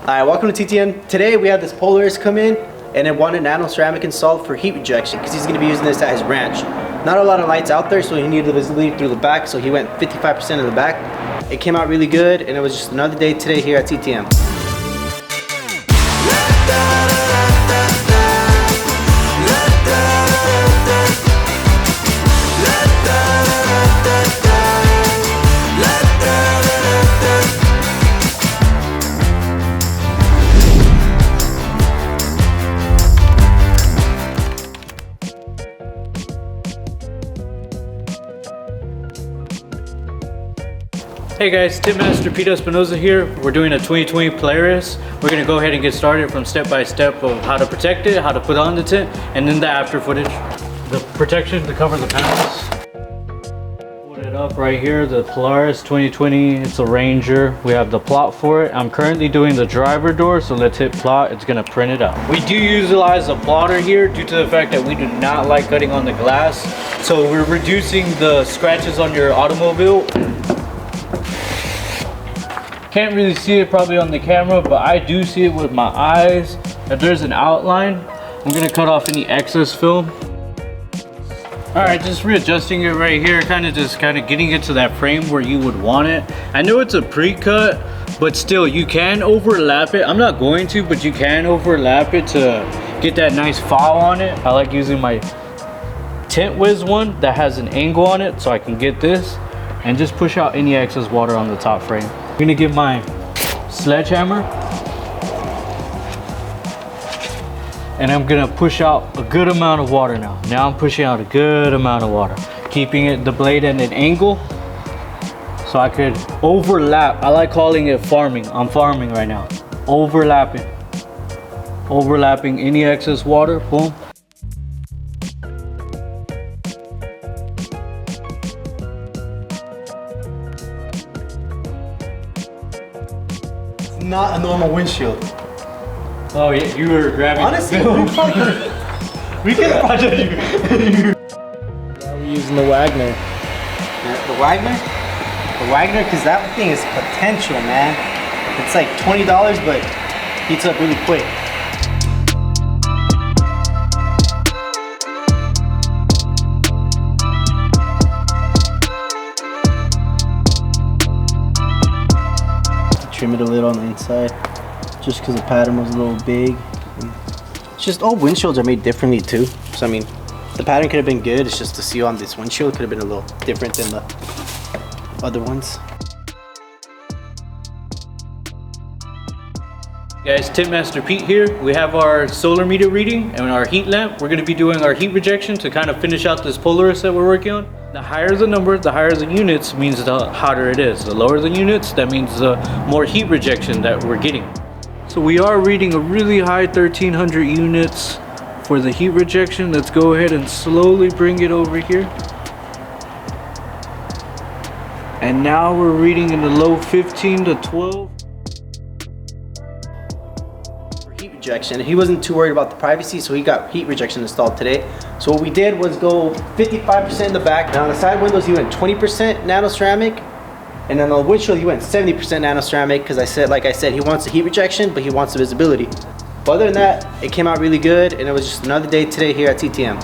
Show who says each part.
Speaker 1: Hi, welcome to TTM. Today we have this Polaris come in and it wanted Nano Ceramic installed for heat rejection because he's going to be using this at his ranch. Not a lot of lights out there, so he needed visibility through the back, so he went 55% of the back. It came out really good, and it was just another day today here at TTM.
Speaker 2: Hey guys, Tint Master Pete Espinoza here. We're doing a 2020 Polaris. We're gonna go ahead and get started from step by step of how to protect it, how to put on the tint, and then the after footage. The protection to cover the panels. Put it up right here, the Polaris 2020, it's a Ranger. We have the plot for it. I'm currently doing the driver door, so let's hit plot, it's gonna print it out. We do utilize a plotter here due to the fact that we do not like cutting on the glass. So we're reducing the scratches on your automobile. Can't really see it probably on the camera, but I do see it with my eyes. If there's an outline, I'm gonna cut off any excess film. All right, just readjusting it right here, kind of getting it to that frame where you would want it. I know it's a pre-cut, but still you can overlap it. I'm not going to, but you can overlap it to get that nice fall on it. I like using my Tint Wiz one that has an angle on it, so I can get this and just push out any excess water on the top frame. I'm gonna get my sledgehammer and I'm gonna push out a good amount of water now. Now I'm pushing out a good amount of water, keeping the blade at an angle so I could overlap. I like calling it farming. I'm farming right now. Overlapping any excess water, boom.
Speaker 1: Not a normal windshield.
Speaker 2: Oh yeah, you were grabbing.
Speaker 1: Honestly,
Speaker 2: we can project you.
Speaker 1: Yeah, we're using the Wagner. The Wagner? The Wagner, because that thing is potential, man. It's like $20, but heats up really quick. Trim it a little on the inside just because the pattern was a little big. It's just all windshields are made differently too, so I mean the pattern could have been good, it's just the seal on this windshield could have been a little different than the other ones.
Speaker 2: Guys, Tint Master Pete here. We have our solar meter reading and our heat lamp. We're going to be doing our heat rejection to kind of finish out this Polaris that we're working on. The higher the number, the higher the units means the hotter it is. The lower the units, that means the more heat rejection that we're getting. So we are reading a really high 1300 units for the heat rejection. Let's go ahead and slowly bring it over here. And now we're reading in the low 15 to 12.
Speaker 1: Heat rejection. He wasn't too worried about the privacy, so he got heat rejection installed today. So what we did was go 55% in the back. Now on the side windows he went 20% Nano Ceramic, and then on the windshield he went 70% Nano Ceramic because like I said, he wants the heat rejection, but he wants the visibility. But other than that, it came out really good, and it was just another day today here at TTM.